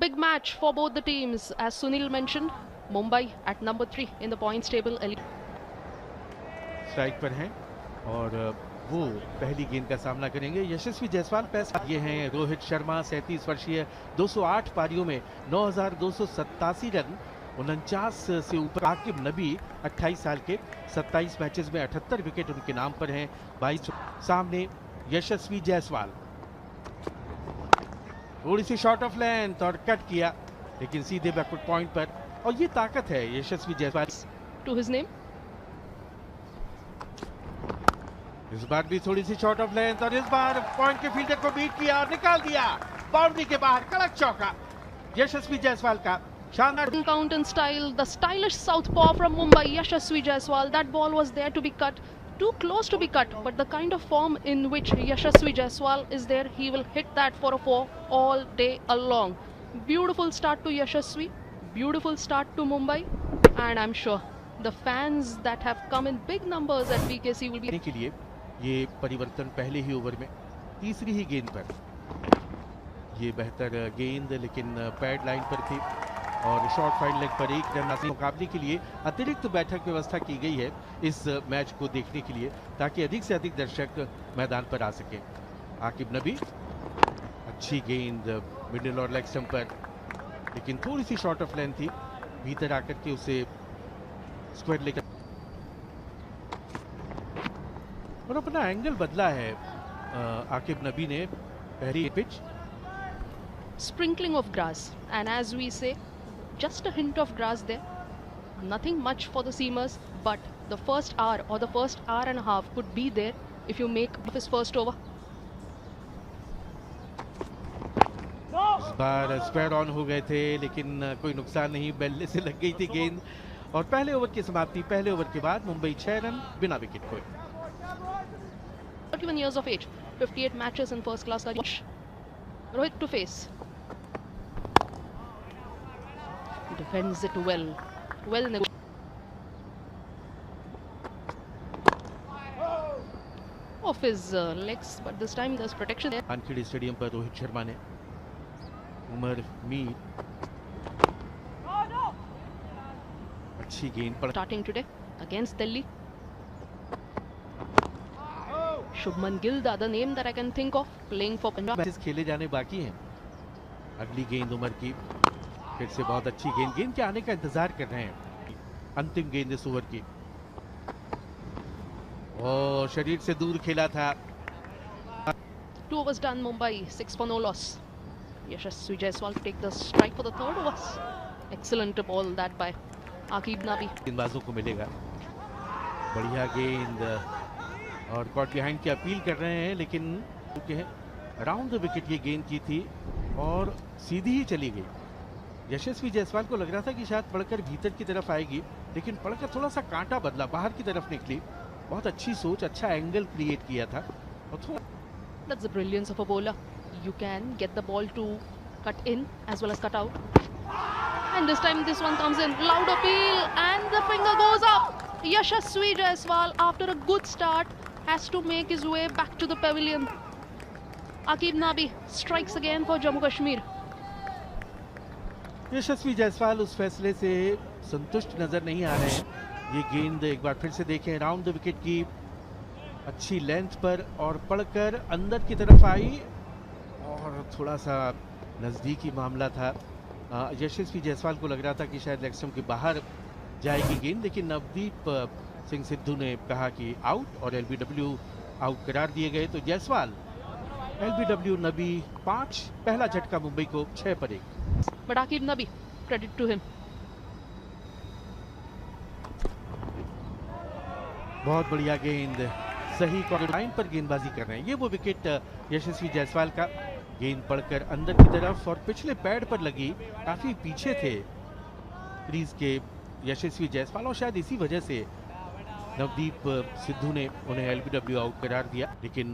big match for both the teams. As Sunil mentioned, Mumbai at number 3 in the points table. Strike पर हैं और वो पहली गेंद का सामना करेंगे। यशस्वी जायसवाल पैस ये हैं रोहित शर्मा 37 वर्षीय 208 पारियों में 9,287 रन 49 से ऊपर। आकिब नबी 28 साल के 27 मैचेस में 78 विकेट उनके नाम पर हैं। 22 सामने यशस्वी जायसवाल, थोड़ी सी शॉर्ट ऑफ लेंथ और कट किया लेकिन सीधे बैकवर्ड पॉइंट पर, और ये ताकत है Yashasvi Jaiswal. To his name. इस बार भी थोड़ी सी शॉर्ट ऑफ लेंथ और इस बार पॉइंट के फील्डर को बीट किया और निकाल दिया बाउंड्री के बाहर। कड़क चौका यशस्वी जायसवाल का, शानदार Count in style, the stylish southpaw from Mumbai, Yashasvi Jaiswal. That ball was there to be cut, too close to be cut, but the kind of form in which Yashasvi Jaiswal is there, he will hit that for a 4 all day along. Beautiful start to Yashasvi, beautiful start to Mumbai, and I'm sure the fans that have come in big numbers at BKC will be के लिए ये परिवर्तन पहले ही over में तीसरी ही गेंद पर। ये बेहतर गेंद लेकिन पैड लाइन पर थी और शॉर्ट फाइड लेग पर 1 रन। मुकाबले के लिए अतिरिक्त बैठक व्यवस्था की गई है इस मैच को देखने के लिए ताकि अधिक से अधिक दर्शक मैदान पर आ सके। आकिब नबी, अच्छी गेंद मिडिल और लेग स्टंप पर, लेकिन थोड़ी सी शॉर्ट ऑफ लेंथ थी, भीतर आकर के उसे स्क्वायर लेकर और अपना एंगल बदला है आकिब नबी ने। पहली pitch, sprinkling of grass, and as we say, just a hint of grass there, nothing much for the seamers, but the first hour or the first hour and a half could be there if you make his first over. इस bar square on हो गए थे लेकिन कोई नुकसान नहीं, बेल्ले से लग गई थी गेंद और पहले ओवर की समाप्ति। पहले ओवर के बाद मुंबई 6 रन बिना विकेट खोए। 31 years of age, 58 matches in first class. Rohit to face. Defends it well. Well off his legs, but this time there's protection there. Wankhede stadium पर रोहित शर्मा ने उमर मीर अच्छी गेंद पर। Starting today against Delhi. Shubman Gill, the other name that I can think of, playing for Punjab. Matches खेले जाने बाकी हैं। अगली गेंद उमर की, फिर से बहुत अच्छी गेंद, गेंद के आने का इंतजार कर रहे हैं। अंतिम गेंद इस ओवर की, और शरीर से दूर खेला था। 2 overs done, Mumbai 6 for no loss. Yashasvi Jaiswal to take the strike for the third over. Excellent ball that by Akib Nabi. गेंदबाजों को मिलेगा बढ़िया गेंद और कॉट बिहाइंड की अपील कर रहे हैं लेकिन अराउंड द विकेट ये गेंद की थी और सीधी ही चली गई। यशस्वी जायसवाल को लग रहा था कि शायद पड़कर भीतर की तरफ आएगी लेकिन पड़कर थोड़ा सा कांटा बदला, बाहर की तरफ निकली। बहुत अच्छी सोच, अच्छा एंगल क्रिएट किया था और थोड़ा। That's the brilliance of a bowler. You can get the ball to cut in as well as cut out. And this time this one comes in. Loud appeal and the finger goes up. Yashasvi Jaiswal, after a good start, has to make his way back to the pavilion. Akib Nabi strikes again for Jammu Kashmir. यशस्वी जायसवाल उस फैसले से संतुष्ट नजर नहीं आ रहे हैं। ये गेंद एक बार फिर से देखें, राउंड द विकेट की अच्छी लेंथ पर और पड़कर अंदर की तरफ आई और थोड़ा सा नजदीकी मामला था। यशस्वी जायसवाल को लग रहा था कि शायद लेग स्टंप के बाहर जाएगी गेंद, लेकिन नवदीप सिंह सिद्धू ने कहा कि आउट और एलबीडब्ल्यू आउट करार दिए गए। तो जायसवाल, एलबीडब्ल्यू, नबी 5, पहला झटका मुंबई को 6 पर 1। But Akib Nabi, credit to him. बहुत बढ़िया गेंद, सही लाइन पर गेंदबाजी कर रहे हैं। ये वो विकेट यशस्वी जायसवाल का, गेंद पड़कर अंदर की तरफ और पिछले पैड पर लगी, काफी पीछे थे क्रीज के यशस्वी जायसवाल और शायद इसी वजह से नवदीप सिद्धू ने उन्हें एलबीडब्ल्यू आउट करार दिया, लेकिन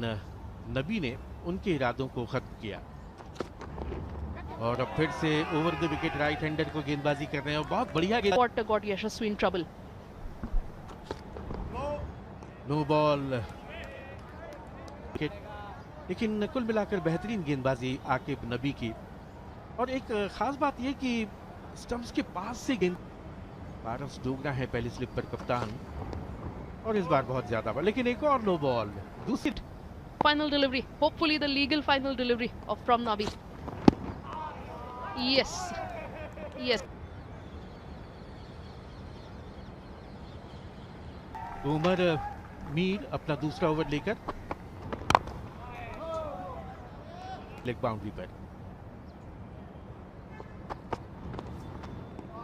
नबी ने उनके इरादों को खत्म किया और अब फिर से over the wicket right hander को गेंदबाजी कर रहे हैं और बहुत बढ़िया गेंद। What got Yashasvi in trouble? No ball, लेकिन कुल मिलाकर बेहतरीन गेंदबाजी आकिब नबी की। और एक खास बात यह कि स्टंप्स के पास से गेंद, पारस डोगरा है पहली स्लिप पर कप्तान, और इस बार बहुत ज्यादा बॉल, लेकिन एक और नो बॉल दूसरी। Final delivery, hopefully the legal final delivery from Nabi. Yes, yes. Umar Mir अपना दूसरा ओवर लेकर लेग बाउंड्री पर,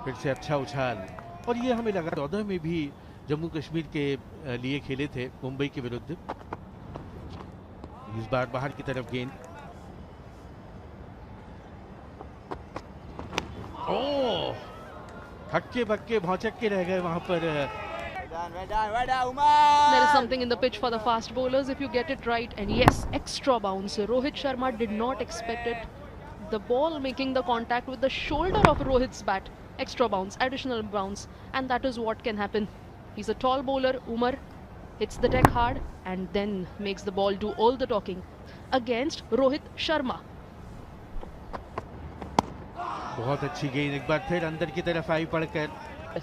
फिर से अच्छा उछाल, और ये हमें लगा 14 में भी जम्मू कश्मीर के लिए खेले थे मुंबई के विरुद्ध। इस बार बाहर की तरफ गेंद, ओह हक्के बक्के भौचक्के रह गए वहां पर। There is something in the pitch for the fast bowlers if you get it right. And yes, extra bounce. Rohit Sharma did not expect it. The ball making the contact with the shoulder of Rohit's bat. Extra bounce, additional bounce. And that is what can happen. He's a tall bowler. Umar hits the deck hard and then makes the ball do all the talking against Rohit Sharma. बहुत अच्छी गेंद एक बार फिर अंदर की तरफ आई पड़कर।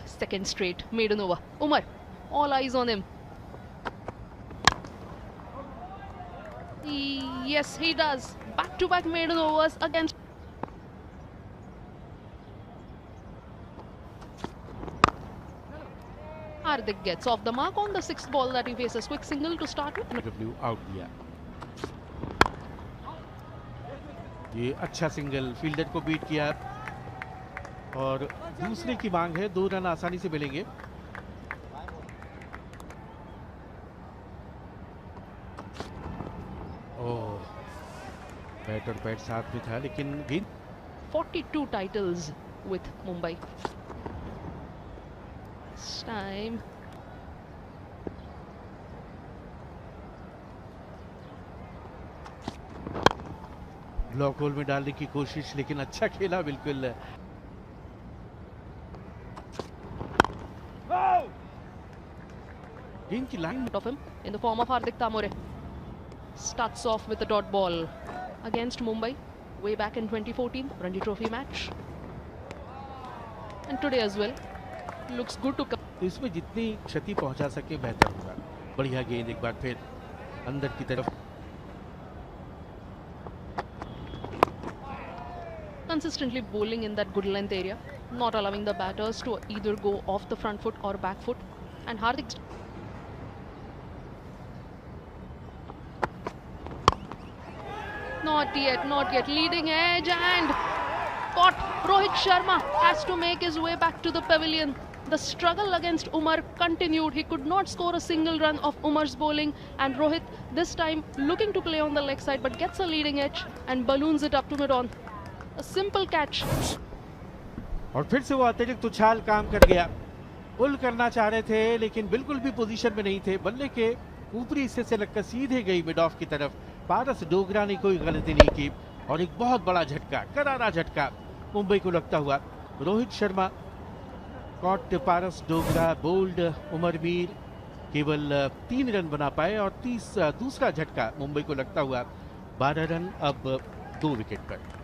Second straight maiden over. Umar, all eyes on him. Yes, he does. Back-to-back maiden overs against. Hardik gets off the mark on the sixth ball that he faces. Quick single to start with. W out दिया, ये अच्छा single, fielder को beat किया और दूसरे की मांग है, 2 रन आसानी से मिलेंगे। ओह बैट और बैट साथ में था लेकिन गेंद। 42 titles with Mumbai. This time. Block whole में डालने की कोशिश, लेकिन अच्छा खेला बिल्कुल। गेंद की line Of him in the form of Hardik Tamore. Starts off with a dot ball against Mumbai way back in 2014 Ranji Trophy match. And today as well. Looks good to come. तो इसमें जितनी क्षति पहुंचा सके बेहतर होगा। बढ़िया गेंद एक बार फिर अंदर की तरफ। Consistently bowling in that good length area, not allowing the batters to either go off the front foot or back foot. And Hardik. Not yet. Leading edge and caught. Rohit Sharma has to make his way back to the pavilion. The struggle against Umar continued. He could not score a single run of Umar's bowling, and Rohit this time looking to play on the leg side but gets a leading edge and balloons it up to mid-on. A simple catch. और फिर से वो अतिरिक्त उछाल काम कर गया। पुल करना चाह रहे थे लेकिन बिल्कुल भी पोजीशन में नहीं थे। बल्ले के ऊपरी हिस्से से लगकर सीधे गई मिड ऑफ की तरफ। पारस डोगरा ने कोई गलती नहीं की और एक बहुत बड़ा झटका, करारा झटका मुंबई को लगता हुआ। रोहित शर्मा कॉट पारस डोगरा, बोल्ड उमर मीर केवल 3 रन बना पाए और दूसरा झटका मुंबई को लगता हुआ 12 रन अब 2 विकेट पर।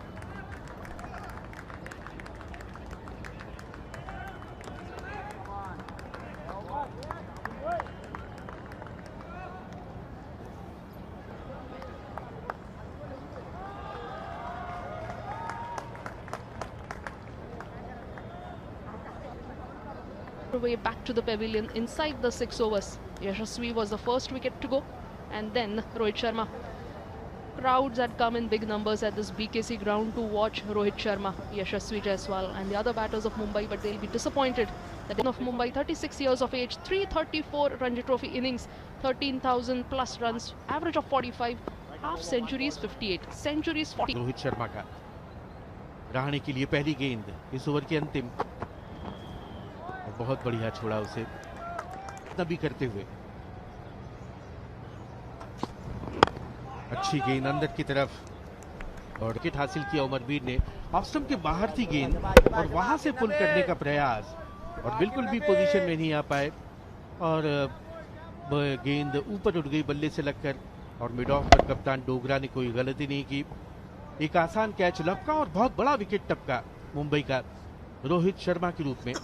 Way back to the pavilion inside the 6 overs. Yashasvi was the first wicket to go, and then Rohit Sharma. Crowds had come in big numbers at this BKC ground to watch Rohit Sharma, Yashasvi Jaiswal and the other batters of Mumbai, but they'll be disappointed. The Den of Mumbai, 36 years of age, 334 Ranji Trophy innings, 13,000 plus runs, average of 45, half centuries 58, centuries 40. Rohit Sharma का रहाणे के लिए पहली गेंद इस over की अंतिम, बहुत बढ़िया छोड़ा उसे तभी करते हुए। अच्छी गेंद अंदर की तरफ और विकेट हासिल किया उमरवीर ने। ऑफ स्टंप के बाहर थी गेंद और वहां से पुल करने का प्रयास और बिल्कुल भी पोजीशन में नहीं आ पाए और गेंद ऊपर उड़ गई बल्ले से लगकर और मिड ऑफ पर कप्तान डोगरा ने कोई गलती नहीं की। एक आसान कैच लपका और बहुत बड़ा विकेट टपका मुंबई का रोहित शर्मा के रूप में।